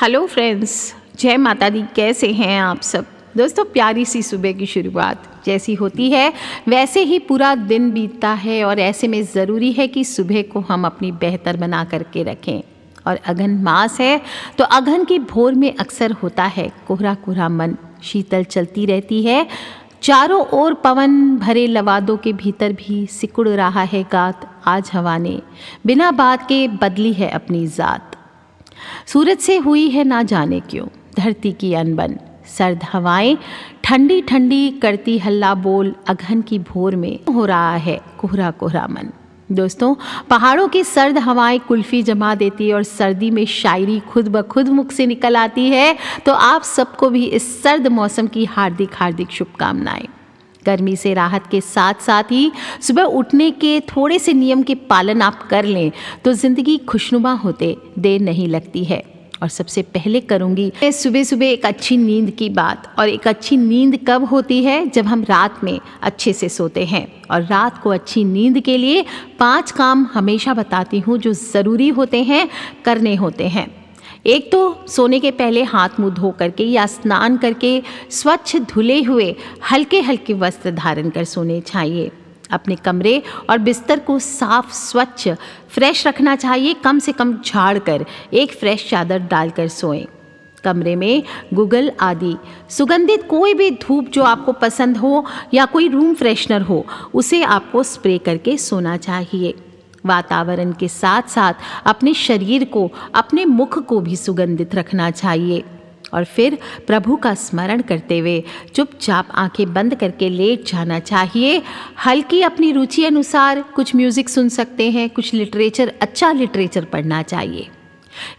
Hello friends, जय माता दी। कैसे हैं आप सब दोस्तों। प्यारी सी सुबह की शुरुआत जैसी होती है वैसे ही पूरा दिन बीतता है और ऐसे में ज़रूरी है कि सुबह को हम अपनी बेहतर बना करके रखें। और अघन मास है तो अघन की भोर में अक्सर होता है कोहरा कोहरा मन, शीतल चलती रहती है। चारों ओर पवन भरे लवादों के भीतर भी सिकुड़ रहा है गात। आज हवा ने बिना बात के बदली है अपनी ज़ात। सूरज से हुई है ना जाने क्यों धरती की अनबन। सर्द हवाएं ठंडी ठंडी करती हल्ला बोल। अघन की भोर में हो रहा है कोहरा कोहरा मन। दोस्तों, पहाड़ों की सर्द हवाएं कुल्फी जमा देती और सर्दी में शायरी खुद ब खुद मुख से निकल आती है। तो आप सबको भी इस सर्द मौसम की हार्दिक हार्दिक शुभकामनाएं। गर्मी से राहत के साथ साथ ही सुबह उठने के थोड़े से नियम के पालन आप कर लें तो ज़िंदगी खुशनुमा होते देर नहीं लगती है। और सबसे पहले करूँगी मैं सुबह सुबह एक अच्छी नींद की बात। और एक अच्छी नींद कब होती है? जब हम रात में अच्छे से सोते हैं। और रात को अच्छी नींद के लिए 5 काम हमेशा बताती हूँ जो ज़रूरी होते हैं, करने होते हैं। एक तो सोने के पहले हाथ मुंह धो करके या स्नान करके स्वच्छ धुले हुए हल्के हल्के वस्त्र धारण कर सोने चाहिए। अपने कमरे और बिस्तर को साफ स्वच्छ फ्रेश रखना चाहिए। कम से कम झाड़ कर एक फ्रेश चादर डालकर सोएं। कमरे में गूगल आदि सुगंधित कोई भी धूप जो आपको पसंद हो या कोई रूम फ्रेशनर हो उसे आपको स्प्रे करके सोना चाहिए। वातावरण के साथ साथ अपने शरीर को, अपने मुख को भी सुगंधित रखना चाहिए। और फिर प्रभु का स्मरण करते हुए चुपचाप आंखें बंद करके लेट जाना चाहिए। हल्की अपनी रुचि अनुसार कुछ म्यूज़िक सुन सकते हैं, कुछ लिटरेचर, अच्छा लिटरेचर पढ़ना चाहिए।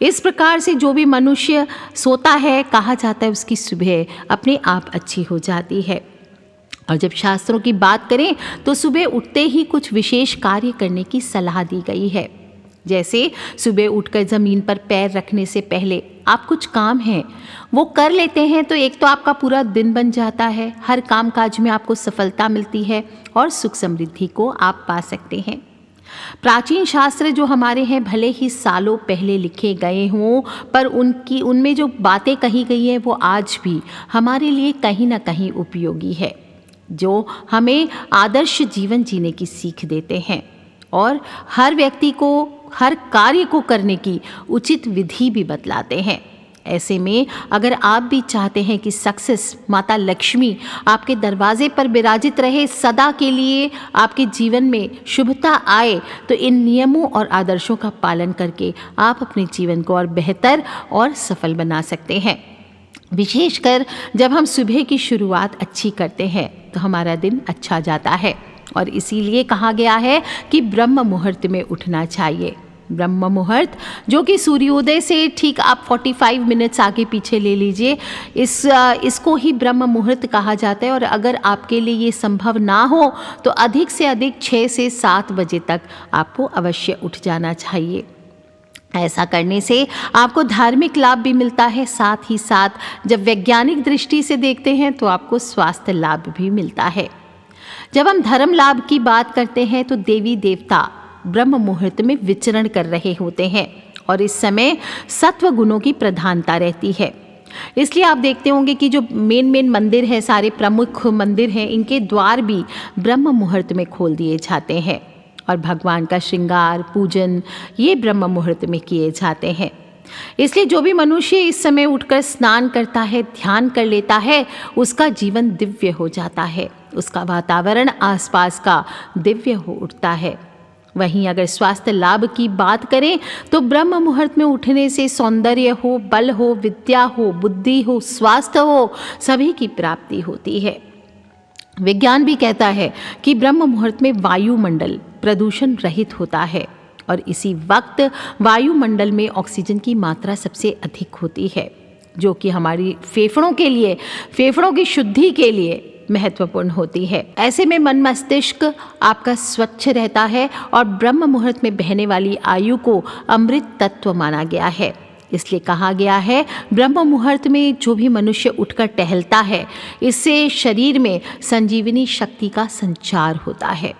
इस प्रकार से जो भी मनुष्य सोता है, कहा जाता है उसकी सुबह अपने आप अच्छी हो जाती है। और जब शास्त्रों की बात करें तो सुबह उठते ही कुछ विशेष कार्य करने की सलाह दी गई है। जैसे सुबह उठकर ज़मीन पर पैर रखने से पहले आप कुछ काम हैं वो कर लेते हैं तो एक तो आपका पूरा दिन बन जाता है, हर काम काज में आपको सफलता मिलती है और सुख समृद्धि को आप पा सकते हैं। प्राचीन शास्त्र जो हमारे हैं भले ही सालों पहले लिखे गए हों पर उनमें जो बातें कही गई हैं वो आज भी हमारे लिए कहीं ना कहीं उपयोगी है, जो हमें आदर्श जीवन जीने की सीख देते हैं और हर व्यक्ति को हर कार्य को करने की उचित विधि भी बतलाते हैं। ऐसे में अगर आप भी चाहते हैं कि सक्सेस माता लक्ष्मी आपके दरवाजे पर विराजित रहे, सदा के लिए आपके जीवन में शुभता आए, तो इन नियमों और आदर्शों का पालन करके आप अपने जीवन को और बेहतर और सफल बना सकते हैं। विशेषकर जब हम सुबह की शुरुआत अच्छी करते हैं तो हमारा दिन अच्छा जाता है। और इसीलिए कहा गया है कि ब्रह्म मुहूर्त में उठना चाहिए। ब्रह्म मुहूर्त जो कि सूर्योदय से ठीक आप 45 मिनट्स आगे पीछे ले लीजिए, इसको ही ब्रह्म मुहूर्त कहा जाता है। और अगर आपके लिए ये संभव ना हो तो अधिक से अधिक 6 से 7 बजे तक आपको अवश्य उठ जाना चाहिए। ऐसा करने से आपको धार्मिक लाभ भी मिलता है, साथ ही साथ जब वैज्ञानिक दृष्टि से देखते हैं तो आपको स्वास्थ्य लाभ भी मिलता है। जब हम धर्म लाभ की बात करते हैं तो देवी देवता ब्रह्म मुहूर्त में विचरण कर रहे होते हैं और इस समय सत्व गुणों की प्रधानता रहती है। इसलिए आप देखते होंगे कि जो मेन मंदिर है, सारे प्रमुख मंदिर हैं, इनके द्वार भी ब्रह्म मुहूर्त में खोल दिए जाते हैं और भगवान का श्रृंगार पूजन ये ब्रह्म मुहूर्त में किए जाते हैं। इसलिए जो भी मनुष्य इस समय उठकर स्नान करता है, ध्यान कर लेता है, उसका जीवन दिव्य हो जाता है, उसका वातावरण आसपास का दिव्य हो उठता है। वहीं अगर स्वास्थ्य लाभ की बात करें तो ब्रह्म मुहूर्त में उठने से सौंदर्य हो, बल हो, विद्या हो, बुद्धि हो, स्वास्थ्य हो, सभी की प्राप्ति होती है। विज्ञान भी कहता है कि ब्रह्म मुहूर्त में वायुमंडल प्रदूषण रहित होता है और इसी वक्त वायुमंडल में ऑक्सीजन की मात्रा सबसे अधिक होती है, जो कि हमारी फेफड़ों की शुद्धि के लिए महत्वपूर्ण होती है। ऐसे में मन मस्तिष्क आपका स्वच्छ रहता है और ब्रह्म मुहूर्त में बहने वाली आयु को अमृत तत्व माना गया है। इसलिए कहा गया है ब्रह्म मुहूर्त में जो भी मनुष्य उठकर टहलता है, इससे शरीर में संजीवनी शक्ति का संचार होता है।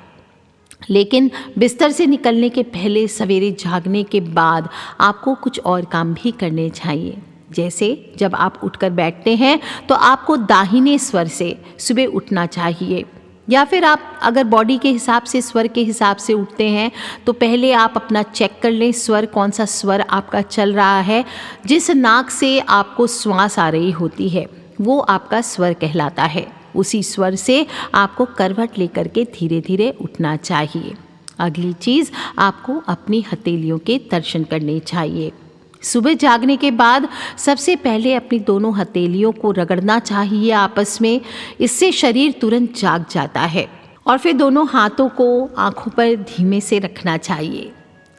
लेकिन बिस्तर से निकलने के पहले, सवेरे जागने के बाद आपको कुछ और काम भी करने चाहिए। जैसे जब आप उठकर बैठते हैं तो आपको दाहिने स्वर से सुबह उठना चाहिए, या फिर आप अगर बॉडी के हिसाब से, स्वर के हिसाब से उठते हैं तो पहले आप अपना चेक कर लें स्वर, कौन सा स्वर आपका चल रहा है। जिस नाक से आपको श्वास आ रही होती है वो आपका स्वर कहलाता है। उसी स्वर से आपको करवट लेकर के धीरे धीरे उठना चाहिए। अगली चीज़, आपको अपनी हथेलियों के दर्शन करने चाहिए। सुबह जागने के बाद सबसे पहले अपनी दोनों हथेलियों को रगड़ना चाहिए आपस में। इससे शरीर तुरंत जाग जाता है। और फिर दोनों हाथों को आंखों पर धीमे से रखना चाहिए।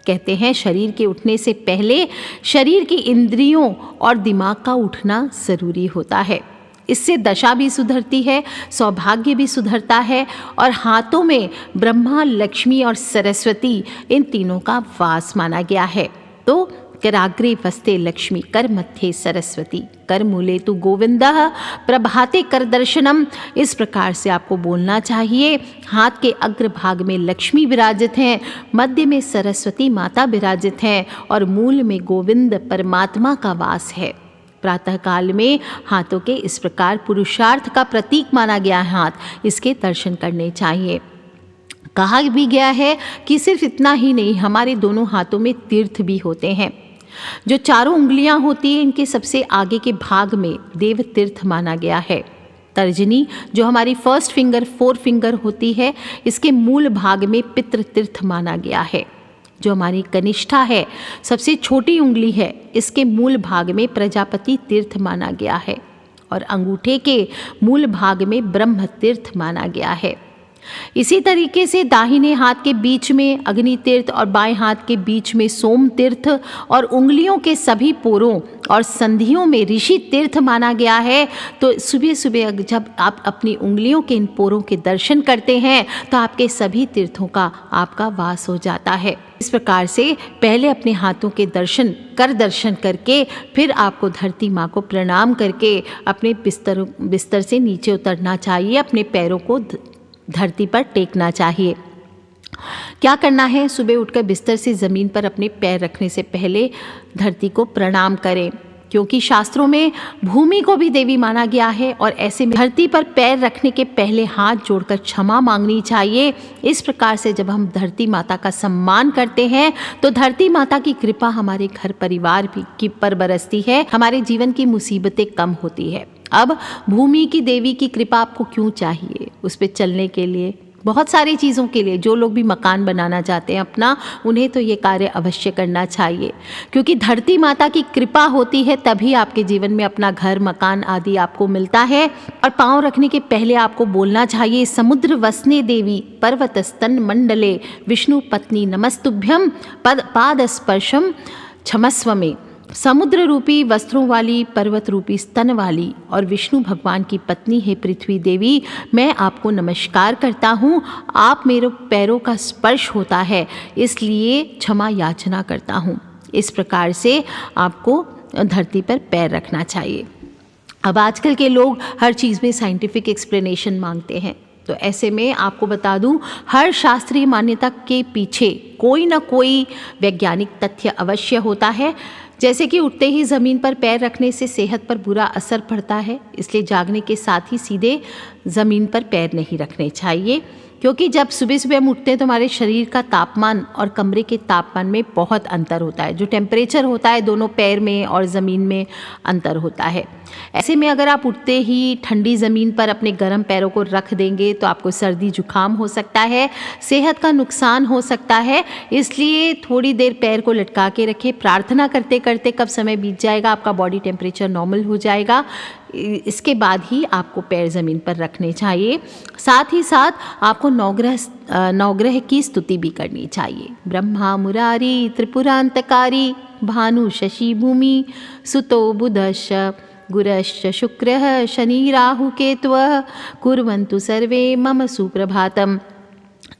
कहते हैं शरीर के उठने से पहले शरीर की इंद्रियों और दिमाग का उठना ज़रूरी होता है। इससे दशा भी सुधरती है, सौभाग्य भी सुधरता है, और हाथों में ब्रह्मा, लक्ष्मी और सरस्वती इन तीनों का वास माना गया है। तो कराग्रे वस्ते लक्ष्मी, कर मध्य सरस्वती, कर मूले तु गोविंदः, प्रभाते कर दर्शनम। इस प्रकार से आपको बोलना चाहिए। हाथ के अग्रभाग में लक्ष्मी विराजित हैं, मध्य में सरस्वती माता विराजित हैं और मूल में गोविंद परमात्मा का वास है। प्रातःकाल में हाथों के इस प्रकार पुरुषार्थ का प्रतीक माना गया है हाथ, इसके दर्शन करने चाहिए। कहा भी गया है कि सिर्फ इतना ही नहीं, हमारे दोनों हाथों में तीर्थ भी होते हैं। जो चारों उंगलियां होती हैं इनके सबसे आगे के भाग में देव तीर्थ माना गया है। तर्जनी जो हमारी फर्स्ट फिंगर, 4 फिंगर होती है, इसके मूल भाग में पितृ तीर्थ माना गया है। जो हमारी कनिष्ठा है, सबसे छोटी उंगली है, इसके मूल भाग में प्रजापति तीर्थ माना गया है। और अंगूठे के मूल भाग में ब्रह्म तीर्थ माना गया है। इसी तरीके से दाहिने हाथ के बीच में अग्नि तीर्थ और बाएं हाथ के बीच में सोम तीर्थ और उंगलियों के सभी पोरों और संधियों में ऋषि तीर्थ माना गया है। तो सुबह सुबह जब आप अपनी उंगलियों के इन पोरों के दर्शन करते हैं तो आपके सभी तीर्थों का आपका वास हो जाता है। इस प्रकार से पहले अपने हाथों के दर्शन करके फिर आपको धरती माँ को प्रणाम करके अपने बिस्तर से नीचे उतरना चाहिए। अपने पैरों को धरती पर टेकना चाहिए। क्या करना है, सुबह उठकर बिस्तर से ज़मीन पर अपने पैर रखने से पहले धरती को प्रणाम करें, क्योंकि शास्त्रों में भूमि को भी देवी माना गया है। और ऐसे में धरती पर पैर रखने के पहले हाथ जोड़कर क्षमा मांगनी चाहिए। इस प्रकार से जब हम धरती माता का सम्मान करते हैं तो धरती माता की कृपा हमारे घर परिवार की पर बरसती है, हमारे जीवन की मुसीबतें कम होती है। अब भूमि की देवी की कृपा आपको क्यों चाहिए? उस पर चलने के लिए, बहुत सारी चीज़ों के लिए। जो लोग भी मकान बनाना चाहते हैं अपना, उन्हें तो ये कार्य अवश्य करना चाहिए, क्योंकि धरती माता की कृपा होती है तभी आपके जीवन में अपना घर, मकान आदि आपको मिलता है। और पाँव रखने के पहले आपको बोलना चाहिए, समुद्र वसने देवी पर्वत स्तन मंडले विष्णु पत्नी नमस्तुभ्यम पाद स्पर्शम क्षमस्व में। समुद्र रूपी वस्त्रों वाली, पर्वत रूपी स्तन वाली और विष्णु भगवान की पत्नी है पृथ्वी देवी, मैं आपको नमस्कार करता हूँ। आप मेरे पैरों का स्पर्श होता है, इसलिए क्षमा याचना करता हूँ। इस प्रकार से आपको धरती पर पैर रखना चाहिए। अब आजकल के लोग हर चीज़ में साइंटिफिक एक्सप्लेनेशन मांगते हैं, तो ऐसे में आपको बता दूं, हर शास्त्रीय मान्यता के पीछे कोई ना कोई वैज्ञानिक तथ्य अवश्य होता है। जैसे कि उठते ही ज़मीन पर पैर रखने से सेहत पर बुरा असर पड़ता है, इसलिए जागने के साथ ही सीधे ज़मीन पर पैर नहीं रखने चाहिए, क्योंकि जब सुबह सुबह हम उठते हैं तो हमारे शरीर का तापमान और कमरे के तापमान में बहुत अंतर होता है। जो टेम्परेचर होता है दोनों पैर में और ज़मीन में अंतर होता है। ऐसे में अगर आप उठते ही ठंडी ज़मीन पर अपने गर्म पैरों को रख देंगे तो आपको सर्दी जुकाम हो सकता है, सेहत का नुकसान हो सकता है। इसलिए थोड़ी देर पैर को लटका के रखें। प्रार्थना करते करते कब समय बीत जाएगा, आपका बॉडी टेम्परेचर नॉर्मल हो जाएगा। इसके बाद ही आपको पैर ज़मीन पर रखने चाहिए। साथ ही साथ आपको नवग्रह की स्तुति भी करनी चाहिए। ब्रह्मा मुरारी त्रिपुरांतकारी भानु शशि भूमि सुतो बुधश्च गुरश्च शुक्रः शनि राहु केतवः कुर्वन्तु सर्वे मम सुप्रभातम्।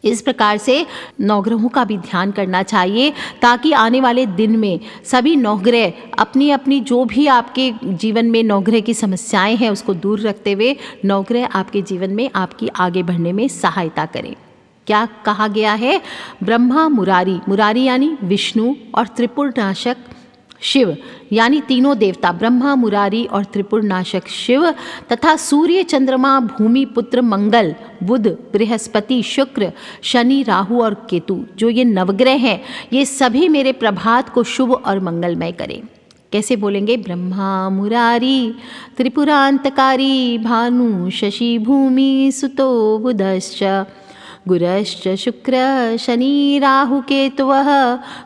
इस प्रकार से नवग्रहों का भी ध्यान करना चाहिए, ताकि आने वाले दिन में सभी नवग्रह अपनी अपनी जो भी आपके जीवन में नवग्रह की समस्याएं हैं उसको दूर रखते हुए नवग्रह आपके जीवन में आपकी आगे बढ़ने में सहायता करें। क्या कहा गया है? ब्रह्मा मुरारी, मुरारी यानी विष्णु, और त्रिपुर नाशक शिव यानी तीनों देवता ब्रह्मा, मुरारी और त्रिपुर नाशक शिव तथा सूर्य, चंद्रमा, भूमि पुत्र मंगल, बुध, बृहस्पति, शुक्र, शनि, राहु और केतु, जो ये नवग्रह हैं, ये सभी मेरे प्रभात को शुभ और मंगलमय करें। कैसे बोलेंगे? ब्रह्मा मुरारी त्रिपुरांतकारी भानु शशि भूमि सुतो बुधश्च गुरश्च शुक्र शनि राहु केतवः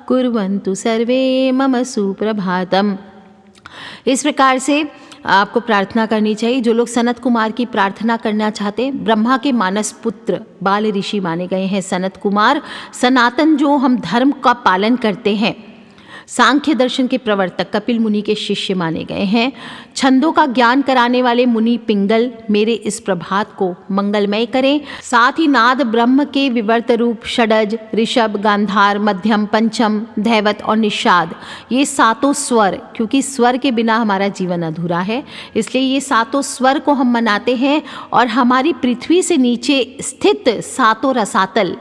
कुर्वन्तु सर्वे मम सुप्रभातम। इस प्रकार से आपको प्रार्थना करनी चाहिए। जो लोग सनत कुमार की प्रार्थना करना चाहते हैं, ब्रह्मा के मानस पुत्र बाल ऋषि माने गए हैं सनत कुमार, सनातन जो हम धर्म का पालन करते हैं, सांख्य दर्शन के प्रवर्तक कपिल मुनि के शिष्य माने गए हैं, छंदों का ज्ञान कराने वाले मुनि पिंगल मेरे इस प्रभात को मंगलमय करें। साथ ही नाद ब्रह्म के विवर्त रूप षडज, ऋषभ, गांधार, मध्यम, पंचम, धैवत और निषाद, ये सातों स्वर, क्योंकि स्वर के बिना हमारा जीवन अधूरा है, इसलिए ये सातों स्वर को हम मनाते हैं। और हमारी पृथ्वी से नीचे स्थित सातों रसातल,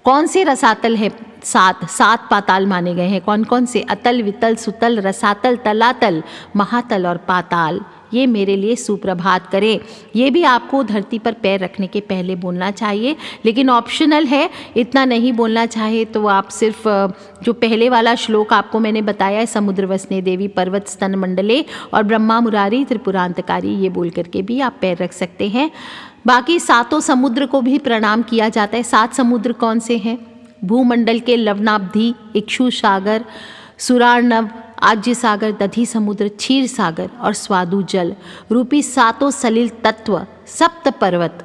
कौन से रसातल है? सात पाताल माने गए हैं। कौन कौन से? अतल, वितल, सुतल, रसातल, तलातल, महातल और पाताल, ये मेरे लिए सुप्रभात करें। ये भी आपको धरती पर पैर रखने के पहले बोलना चाहिए, लेकिन ऑप्शनल है, इतना नहीं बोलना चाहिए तो आप सिर्फ जो पहले वाला श्लोक आपको मैंने बताया है, समुद्र वसने देवी पर्वत स्तन मंडले और ब्रह्मा मुरारी त्रिपुरांतकारी, ये बोल करके भी आप पैर रख सकते हैं। बाकी सातों समुद्र को भी प्रणाम किया जाता है। 7 समुद्र कौन से हैं? भूमंडल के लवनाब्धि, इक्षु सागर, सुरार्णव, आज्य सागर, दधि समुद्र, क्षीर सागर और स्वादु जल रूपी सातों सलिल तत्व, सप्त पर्वत,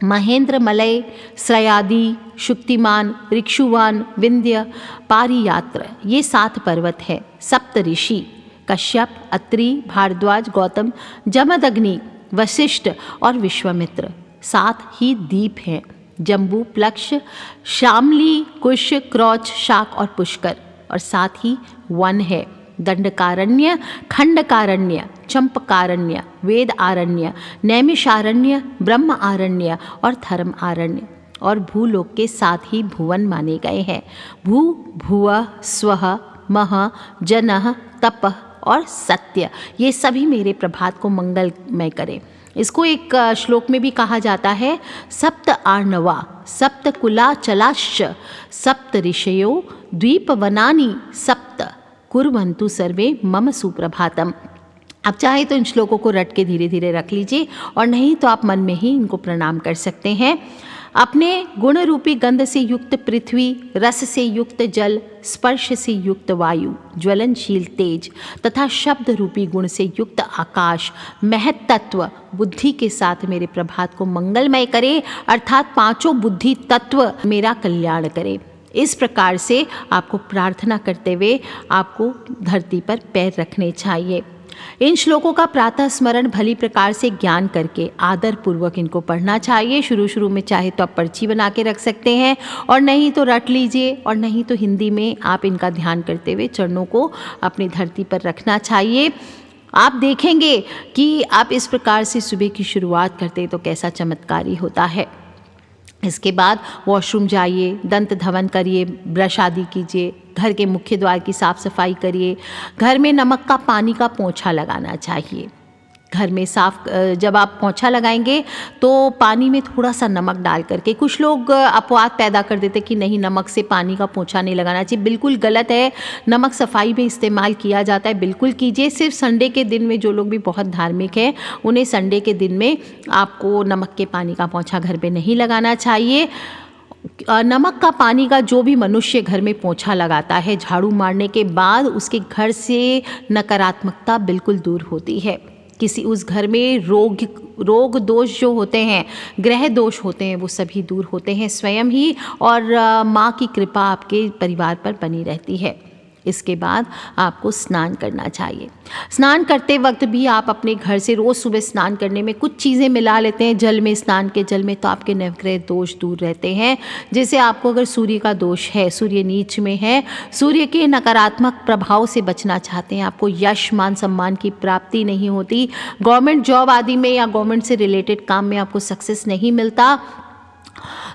महेंद्र, मलय, श्रयादि, शुक्तिमान, ऋक्षुवान, विंध्य, पारियात्र, ये 7 पर्वत है। सप्त ऋषि कश्यप, अत्रि, भारद्वाज, गौतम, जमदग्नि, वशिष्ठ और विश्वामित्र। 7 ही द्वीप हैं, जम्बू, प्लक्ष, शामली, कुश, क्रौच, शाक और पुष्कर। और साथ ही वन है, दंडकारण्य, खंडकारण्य, चंपकारण्य, वेद आरण्य, नैमिषारण्य, ब्रह्म आरण्य और धर्म आरण्य। और भूलोक के 7 ही भुवन माने गए हैं, भू, भुवः, स्वः, मह, जनः, तपः और सत्य। ये सभी मेरे प्रभात को मंगलमय करें। इसको एक श्लोक में भी कहा जाता है, सप्त आर्णवा सप्त कुलाचलाश्च सप्त ऋषयो द्वीपवनानि सप्त कुर्वन्तु सर्वे मम सुप्रभातम। आप चाहे तो इन श्लोकों को रट के धीरे धीरे रख लीजिए, और नहीं तो आप मन में ही इनको प्रणाम कर सकते हैं। अपने गुण रूपी गंध से युक्त पृथ्वी, रस से युक्त जल, स्पर्श से युक्त वायु, ज्वलनशील तेज तथा शब्द रूपी गुण से युक्त आकाश, महत तत्व बुद्धि के साथ मेरे प्रभात को मंगलमय करे, अर्थात 5 बुद्धि तत्व मेरा कल्याण करे। इस प्रकार से आपको प्रार्थना करते हुए आपको धरती पर पैर रखने चाहिए। इन श्लोकों का प्रातः स्मरण भली प्रकार से ज्ञान करके आदर पूर्वक इनको पढ़ना चाहिए। शुरू में चाहे तो आप पर्ची बना के रख सकते हैं, और नहीं तो रट लीजिए, और नहीं तो हिंदी में आप इनका ध्यान करते हुए चरणों को अपनी धरती पर रखना चाहिए। आप देखेंगे कि आप इस प्रकार से सुबह की शुरुआत करते हैं तो कैसा चमत्कारी होता है। इसके बाद वॉशरूम जाइए, दंत धवन करिए, ब्रश आदि कीजिए, घर के मुख्य द्वार की साफ़ सफाई करिए। घर में नमक का पानी का पोंछा लगाना चाहिए। घर में जब आप पोंछा लगाएंगे तो पानी में थोड़ा सा नमक डाल करके, कुछ लोग अपवाद पैदा कर देते कि नहीं नमक से पानी का पोंछा नहीं लगाना चाहिए, बिल्कुल गलत है। नमक सफाई में इस्तेमाल किया जाता है, बिल्कुल कीजिए। सिर्फ संडे के दिन में जो लोग भी बहुत धार्मिक हैं उन्हें संडे के दिन में आपको नमक के पानी का पोंछा घर पे नहीं लगाना चाहिए। नमक का पानी का जो भी मनुष्य घर में पोंछा लगाता है झाड़ू मारने के बाद, उसके घर से नकारात्मकता बिल्कुल दूर होती है। किसी उस घर में रोग दोष जो होते हैं, ग्रह दोष होते हैं, वो सभी दूर होते हैं स्वयं ही, और माँ की कृपा आपके परिवार पर बनी रहती है। इसके बाद आपको स्नान करना चाहिए। स्नान करते वक्त भी आप अपने घर से रोज़ सुबह स्नान करने में कुछ चीज़ें मिला लेते हैं जल में, स्नान के जल में, तो आपके नवग्रह दोष दूर रहते हैं। जैसे आपको अगर सूर्य का दोष है, सूर्य नीच में है, सूर्य के नकारात्मक प्रभाव से बचना चाहते हैं, आपको यश मान सम्मान की प्राप्ति नहीं होती, गवर्नमेंट जॉब आदि में या गवर्नमेंट से रिलेटेड काम में आपको सक्सेस नहीं मिलता,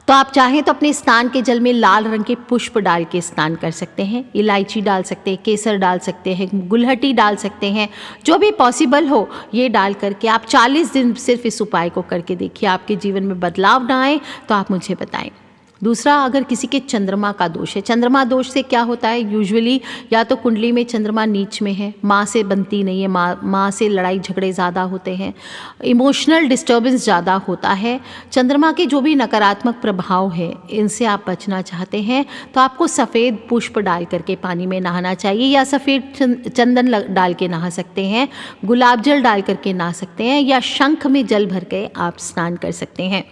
तो आप चाहें तो अपने स्नान के जल में लाल रंग के पुष्प डाल के स्नान कर सकते हैं, इलायची डाल सकते हैं, केसर डाल सकते हैं, गुलहटी डाल सकते हैं, जो भी पॉसिबल हो ये डाल करके आप 40 दिन सिर्फ इस उपाय को करके देखिए। आपके जीवन में बदलाव ना आए तो आप मुझे बताएं। दूसरा, अगर किसी के चंद्रमा का दोष है, चंद्रमा दोष से क्या होता है, यूजुअली या तो कुंडली में चंद्रमा नीच में है, माँ से बनती नहीं है, माँ से लड़ाई झगड़े ज़्यादा होते हैं, इमोशनल डिस्टर्बेंस ज़्यादा होता है, चंद्रमा के जो भी नकारात्मक प्रभाव है इनसे आप बचना चाहते हैं तो आपको सफ़ेद पुष्प डाल करके पानी में नहाना चाहिए, या सफ़ेद चंदन डाल के नहा सकते हैं, गुलाब जल डाल करके नहा सकते हैं, या शंख में जल भर के आप स्नान कर सकते हैं।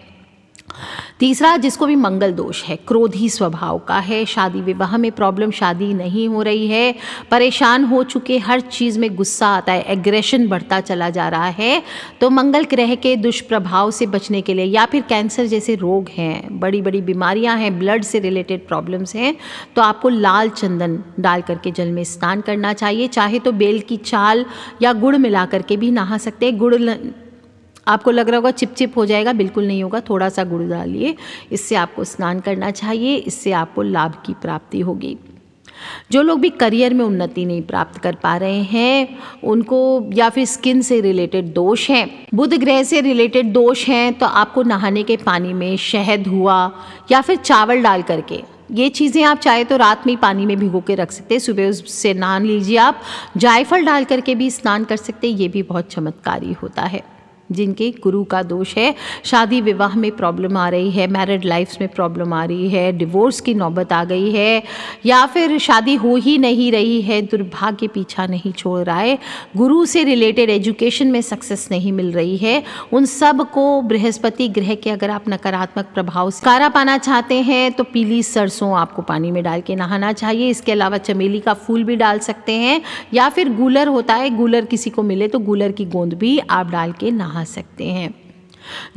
तीसरा, जिसको भी मंगल दोष है, क्रोधी स्वभाव का है, शादी विवाह में प्रॉब्लम, शादी नहीं हो रही है, परेशान हो चुके, हर चीज़ में गुस्सा आता है, एग्रेशन बढ़ता चला जा रहा है, तो मंगल ग्रह के दुष्प्रभाव से बचने के लिए, या फिर कैंसर जैसे रोग हैं, बड़ी बड़ी बीमारियां हैं, ब्लड से रिलेटेड प्रॉब्लम्स हैं, तो आपको लाल चंदन डाल करके जल में स्नान करना चाहिए। चाहे तो बेल की छाल या गुड़ मिला करके भी नहा सकते हैं। गुड़ आपको लग रहा होगा चिपचिप हो जाएगा, बिल्कुल नहीं होगा, थोड़ा सा गुड़ डालिए, इससे आपको स्नान करना चाहिए, इससे आपको लाभ की प्राप्ति होगी। जो लोग भी करियर में उन्नति नहीं प्राप्त कर पा रहे हैं उनको, या फिर स्किन से रिलेटेड दोष हैं, बुध ग्रह से रिलेटेड दोष हैं, तो आपको नहाने के पानी में शहद हुआ या फिर चावल डाल करके, ये चीज़ें आप चाहे तो रात में ही पानी में भिगो के रख सकते हैं, सुबह उससे नहा लीजिए। आप जायफल डाल करके भी स्नान कर सकते हैं, ये भी बहुत चमत्कारी होता है। जिनके गुरु का दोष है, शादी विवाह में प्रॉब्लम आ रही है, मैरिड लाइफ में प्रॉब्लम आ रही है, डिवोर्स की नौबत आ गई है, या फिर शादी हो ही नहीं रही है, दुर्भाग्य पीछा नहीं छोड़ रहा है, गुरु से रिलेटेड एजुकेशन में सक्सेस नहीं मिल रही है, उन सब को बृहस्पति ग्रह के अगर आप नकारात्मक प्रभाव से छुटकारा पाना चाहते हैं तो पीली सरसों आपको पानी में डाल के नहाना चाहिए। इसके अलावा चमेली का फूल भी डाल सकते हैं, या फिर गूलर होता है, गूलर किसी को मिले तो गूलर की गोंद भी आप डाल के नहा सकते हैं।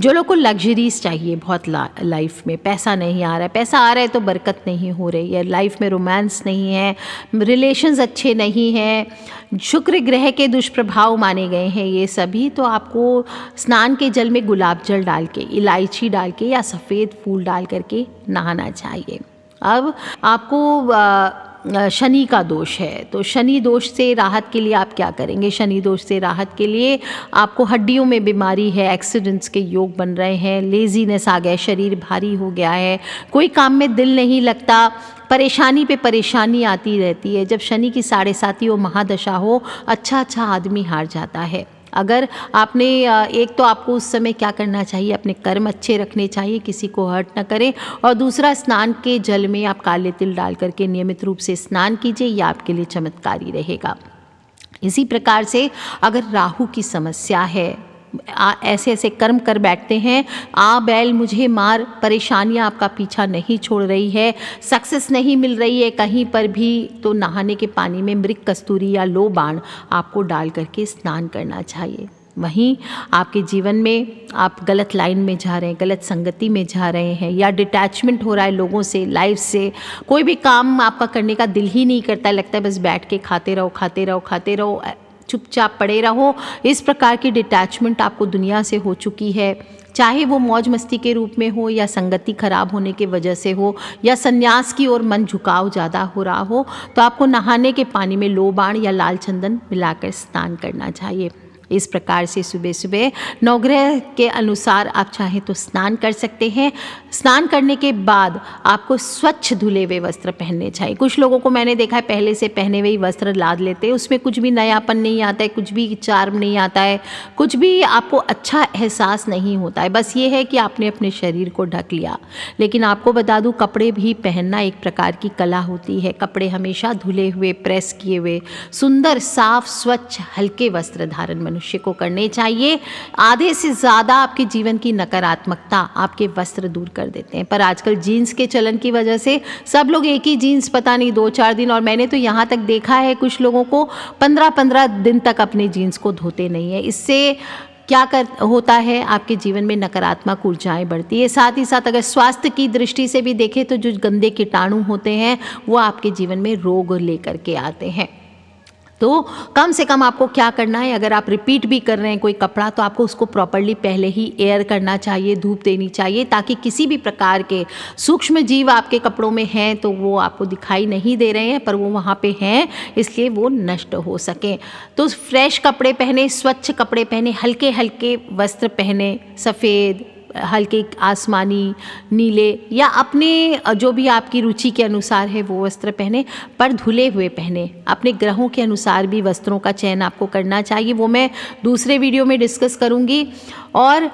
जो लोग को लग्जरीज चाहिए बहुत लाइफ में, पैसा नहीं आ रहा है, पैसा आ रहा है तो बरकत नहीं हो रही है, लाइफ में रोमांस नहीं है, रिलेशंस अच्छे नहीं हैं, शुक्र ग्रह के दुष्प्रभाव माने गए हैं ये सभी, तो आपको स्नान के जल में गुलाब जल डाल के, इलायची डाल के या सफ़ेद फूल डाल करके नहाना चाहिए। अब आपको शनि का दोष है, तो शनि दोष से राहत के लिए आप क्या करेंगे? शनि दोष से राहत के लिए आपको हड्डियों में बीमारी है, एक्सीडेंट्स के योग बन रहे हैं, लेजीनेस आ गया, शरीर भारी हो गया है, कोई काम में दिल नहीं लगता, परेशानी पे परेशानी आती रहती है। जब शनि की 7.5 महादशा हो, अच्छा आदमी हार जाता है। अगर आपने एक तो आपको उस समय क्या करना चाहिए, अपने कर्म अच्छे रखने चाहिए, किसी को हर्ट ना करें, और दूसरा स्नान के जल में आप काले तिल डाल करके नियमित रूप से स्नान कीजिए, यह आपके लिए चमत्कारी रहेगा। इसी प्रकार से अगर राहु की समस्या है, ऐसे ऐसे कर्म कर बैठते हैं, बैल मुझे मार, परेशानियां आपका पीछा नहीं छोड़ रही है, सक्सेस नहीं मिल रही है कहीं पर भी, तो नहाने के पानी में मृग कस्तूरी या लो बाण आपको डाल करके स्नान करना चाहिए। वहीं आपके जीवन में आप गलत लाइन में जा रहे हैं, गलत संगति में जा रहे हैं, या डिटैचमेंट हो रहा है लोगों से, लाइफ से, कोई भी काम आपका करने का दिल ही नहीं करता, लगता है बस बैठ के खाते रहो, चुपचाप पड़े रहो, इस प्रकार की डिटैचमेंट आपको दुनिया से हो चुकी है, चाहे वो मौज मस्ती के रूप में हो, या संगति खराब होने की वजह से हो, या संन्यास की ओर मन झुकाव ज़्यादा हो रहा हो, तो आपको नहाने के पानी में लो बाण या लाल चंदन मिलाकर स्नान करना चाहिए। इस प्रकार से सुबह सुबह नवग्रह के अनुसार आप चाहें तो स्नान कर सकते हैं। स्नान करने के बाद आपको स्वच्छ धुले हुए वस्त्र पहनने चाहिए। कुछ लोगों को मैंने देखा है पहले से पहने हुए वस्त्र लाद लेते हैं, उसमें कुछ भी नयापन नहीं आता है, कुछ भी चार्म नहीं आता है, कुछ भी आपको अच्छा एहसास नहीं होता है, बस ये है कि आपने अपने शरीर को ढक लिया। लेकिन आपको बता दूं, कपड़े भी पहनना एक प्रकार की कला होती है। कपड़े हमेशा धुले हुए, प्रेस किए हुए, सुंदर साफ स्वच्छ हल्के वस्त्र धारण मनुष्य को करने चाहिए। आधे से ज़्यादा आपके जीवन की नकारात्मकता आपके वस्त्र दूर कर देते हैं। पर आजकल जीन्स के चलन की वजह से सब लोग एक ही जीन्स पता नहीं 2-4 दिन, और मैंने तो यहाँ तक देखा है कुछ लोगों को 15-15 दिन तक अपने जीन्स को धोते नहीं है। इससे क्या होता है, आपके जीवन में नकारात्मक ऊर्जाएं बढ़ती है। साथ ही साथ अगर स्वास्थ्य की दृष्टि से भी देखें तो जो गंदे कीटाणु होते हैं वो आपके जीवन में रोग लेकर के आते हैं। तो कम से कम आपको क्या करना है, अगर आप रिपीट भी कर रहे हैं कोई कपड़ा तो आपको उसको प्रॉपरली पहले ही एयर करना चाहिए, धूप देनी चाहिए, ताकि किसी भी प्रकार के सूक्ष्म जीव आपके कपड़ों में हैं तो वो आपको दिखाई नहीं दे रहे हैं पर वो वहाँ पे हैं, इसलिए वो नष्ट हो सकें। तो फ्रेश कपड़े पहने, स्वच्छ कपड़े पहने, हल्के हल्के वस्त्र पहने, सफ़ेद, हल्के आसमानी, नीले या अपने जो भी आपकी रुचि के अनुसार है वो वस्त्र पहने, पर धुले हुए पहने। अपने ग्रहों के अनुसार भी वस्त्रों का चयन आपको करना चाहिए, वो मैं दूसरे वीडियो में डिस्कस करूँगी। और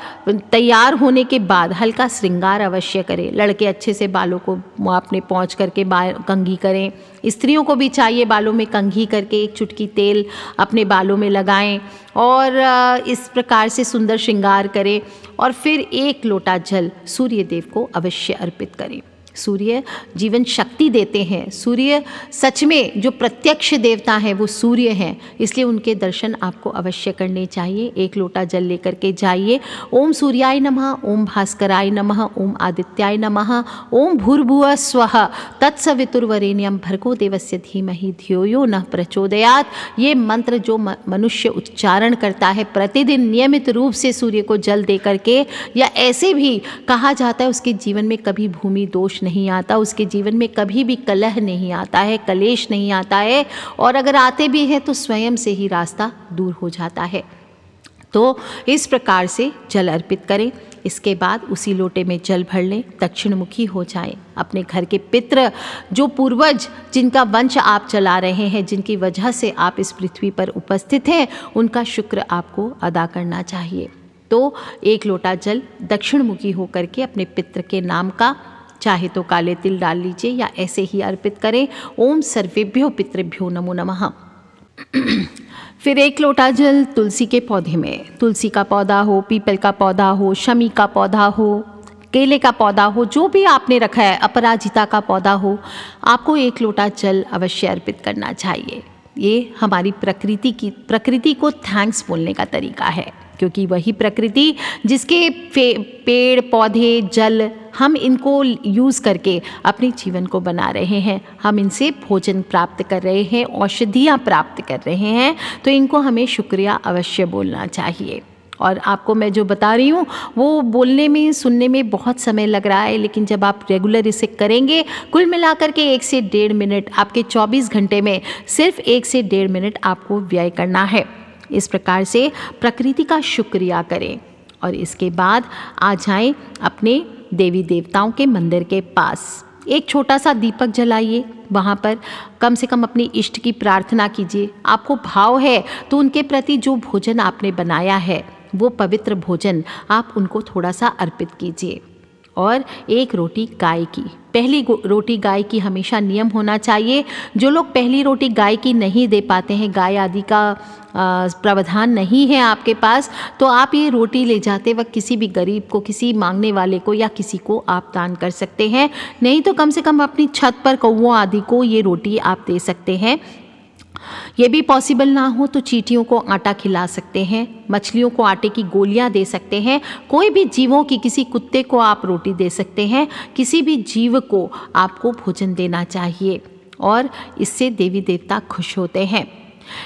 तैयार होने के बाद हल्का श्रृंगार अवश्य करें। लड़के अच्छे से बालों को अपने पोंछ करके कंघी करें, स्त्रियों को भी चाहिए बालों में कंघी करके एक चुटकी तेल अपने बालों में लगाएं और इस प्रकार से सुंदर श्रृंगार करें। और फिर 1 लोटा जल सूर्य देव को अवश्य अर्पित करें। सूर्य जीवन शक्ति देते हैं। सूर्य सच में जो प्रत्यक्ष देवता हैं वो सूर्य हैं, इसलिए उनके दर्शन आपको अवश्य करने चाहिए। 1 लोटा जल लेकर के जाइए। ओम सूर्याय नमः, ओम भास्कराय नमः, ओम आदित्याय नमः, ओम भूर्भुवः स्वः तत्सवितुर्वरेण्यं भर्गो देवस्य धीमहि धियो यो नः प्रचोदयात्। ये मंत्र जो मनुष्य उच्चारण करता है प्रतिदिन नियमित रूप से सूर्य को जल दे करके, या ऐसे भी कहा जाता है उसके जीवन में कभी भूमि दोष नहीं आता, उसके जीवन में कभी भी कलह नहीं आता है, कलेश नहीं आता है, और अगर आते भी हैं तो स्वयं से ही रास्ता दूर हो जाता है। तो इस प्रकार से जल अर्पित करें। इसके बाद उसी लोटे में जल भर लें, दक्षिण मुखी हो जाएं। अपने घर के पितृ, जो पूर्वज जिनका वंश आप चला रहे हैं, जिनकी वजह से आप इस पृथ्वी पर उपस्थित हैं, उनका शुक्र आपको अदा करना चाहिए। तो 1 लोटा जल दक्षिण मुखी होकर के अपने पितृ के नाम का, चाहे तो काले तिल डाल लीजिए या ऐसे ही अर्पित करें। ओम सर्वेभ्यो पितृभ्यो नमो नमः। फिर 1 लोटा जल तुलसी के पौधे में, तुलसी का पौधा हो, पीपल का पौधा हो, शमी का पौधा हो, केले का पौधा हो, जो भी आपने रखा है, अपराजिता का पौधा हो, आपको 1 लोटा जल अवश्य अर्पित करना चाहिए। ये हमारी प्रकृति को थैंक्स बोलने का तरीका है, क्योंकि वही प्रकृति जिसके पेड़ पौधे जल, हम इनको यूज़ करके अपने जीवन को बना रहे हैं, हम इनसे भोजन प्राप्त कर रहे हैं, औषधियाँ प्राप्त कर रहे हैं, तो इनको हमें शुक्रिया अवश्य बोलना चाहिए। और आपको मैं जो बता रही हूँ वो बोलने में, सुनने में बहुत समय लग रहा है, लेकिन जब आप रेगुलर इसे करेंगे, कुल मिलाकर के 1 से 1.5 मिनट, आपके 24 घंटे में सिर्फ 1 से 1.5 मिनट आपको व्यय करना है। इस प्रकार से प्रकृति का शुक्रिया करें और इसके बाद आ जाएं अपने देवी देवताओं के मंदिर के पास। एक छोटा सा दीपक जलाइए, वहाँ पर कम से कम अपनी इष्ट की प्रार्थना कीजिए। आपको भाव है तो उनके प्रति जो भोजन आपने बनाया है, वो पवित्र भोजन आप उनको थोड़ा सा अर्पित कीजिए। और 1 रोटी गाय की, पहली रोटी गाय की हमेशा नियम होना चाहिए। जो लोग पहली रोटी गाय की नहीं दे पाते हैं, गाय आदि का प्रावधान नहीं है आपके पास, तो आप ये रोटी ले जाते वक्त किसी भी गरीब को, किसी मांगने वाले को या किसी को आप दान कर सकते हैं। नहीं तो कम से कम अपनी छत पर कौवों आदि को ये रोटी आप दे सकते हैं। ये भी पॉसिबल ना हो तो चींटियों को आटा खिला सकते हैं, मछलियों को आटे की गोलियां दे सकते हैं, कोई भी जीवों की, किसी कुत्ते को आप रोटी दे सकते हैं, किसी भी जीव को आपको भोजन देना चाहिए और इससे देवी देवता खुश होते हैं।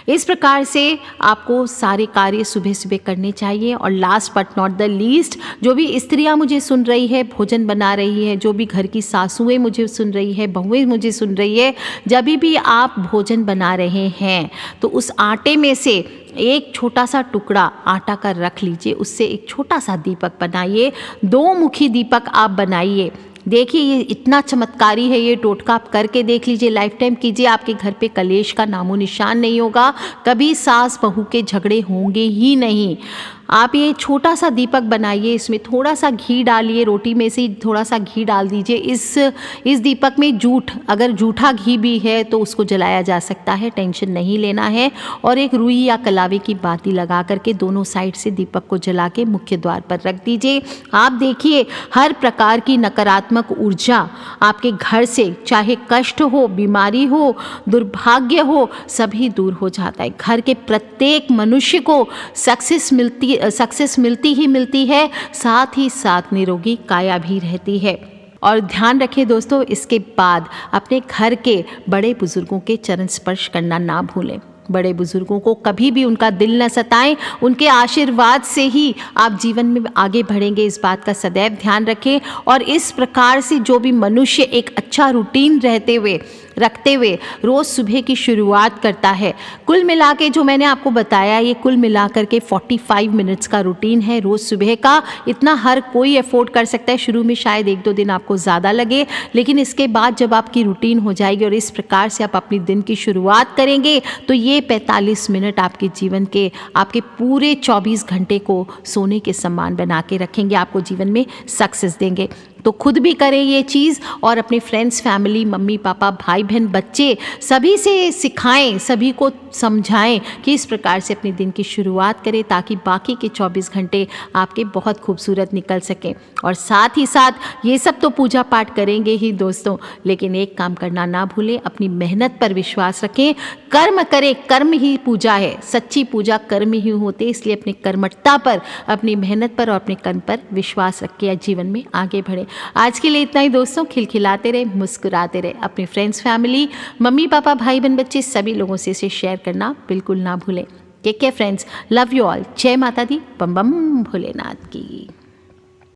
इस प्रकार से आपको सारे कार्य सुबह सुबह करने चाहिए। और last but not the least, जो भी स्त्रियां मुझे सुन रही है, भोजन बना रही है, जो भी घर की सासुएं मुझे सुन रही है, बहुएं मुझे सुन रही है, जब भी आप भोजन बना रहे हैं तो उस आटे में से एक छोटा सा टुकड़ा आटा का रख लीजिए, उससे एक छोटा सा दीपक बनाइए, 2 मुखी दीपक आप बनाइए। देखिए ये इतना चमत्कारी है, ये टोटका आप करके देख लीजिए, लाइफ टाइम कीजिए, आपके घर पे कलेश का नामो निशान नहीं होगा, कभी सास बहू के झगड़े होंगे ही नहीं। आप ये छोटा सा दीपक बनाइए, इसमें थोड़ा सा घी डालिए, रोटी में से थोड़ा सा घी डाल दीजिए। इस दीपक में अगर जूठा घी भी है तो उसको जलाया जा सकता है, टेंशन नहीं लेना है। और एक रुई या कलावे की बाती लगा करके दोनों साइड से दीपक को जला के मुख्य द्वार पर रख दीजिए। आप देखिए हर प्रकार की नकारात्मक ऊर्जा आपके घर से, चाहे कष्ट हो, बीमारी हो, दुर्भाग्य हो, सभी दूर हो जाता है। घर के प्रत्येक मनुष्य को सक्सेस मिलती ही मिलती है, साथ ही साथ निरोगी काया भी रहती है। और ध्यान रखिए दोस्तों, इसके बाद अपने घर के बड़े बुजुर्गों के चरण स्पर्श करना ना भूलें। बड़े बुजुर्गों को कभी भी उनका दिल न सताएं, उनके आशीर्वाद से ही आप जीवन में आगे बढ़ेंगे, इस बात का सदैव ध्यान रखें। और इस प्रकार से जो भी मनुष्य एक अच्छा रूटीन रखते हुए रोज़ सुबह की शुरुआत करता है, कुल मिला के जो मैंने आपको बताया ये कुल मिलाकर के 45 मिनट्स का रूटीन है रोज़ सुबह का। इतना हर कोई अफोर्ड कर सकता है। शुरू में शायद 1-2 दिन आपको ज़्यादा लगे, लेकिन इसके बाद जब आपकी रूटीन हो जाएगी और इस प्रकार से आप अपनी दिन की शुरुआत करेंगे तो ये 45 मिनट आपके जीवन के, आपके पूरे 24 घंटे को सोने के समान बना के रखेंगे, आपको जीवन में सक्सेस देंगे। तो खुद भी करें ये चीज़ और अपने फ्रेंड्स, फैमिली, मम्मी पापा, भाई बहन, बच्चे सभी से सिखाएं, सभी को समझाएं कि इस प्रकार से अपने दिन की शुरुआत करें ताकि बाकी के 24 घंटे आपके बहुत खूबसूरत निकल सकें। और साथ ही साथ ये सब तो पूजा पाठ करेंगे ही दोस्तों, लेकिन एक काम करना ना भूलें, अपनी मेहनत पर विश्वास रखें, कर्म करें, कर्म ही पूजा है, सच्ची पूजा कर्म ही होते, इसलिए अपनी कर्मठता पर, अपनी मेहनत पर और अपने कर्म पर विश्वास रख के जीवन में आगे बढ़ें। आज के लिए इतना ही दोस्तों। खिलखिलाते रहे, मुस्कुराते रहे, अपने फ्रेंड्स, फैमिली, मम्मी पापा, भाई बहन, बच्चे सभी लोगों से इसे शेयर करना बिल्कुल ना भूलें। Take care friends, love you all. जय माता दी, बम बम भोलेनाथ की।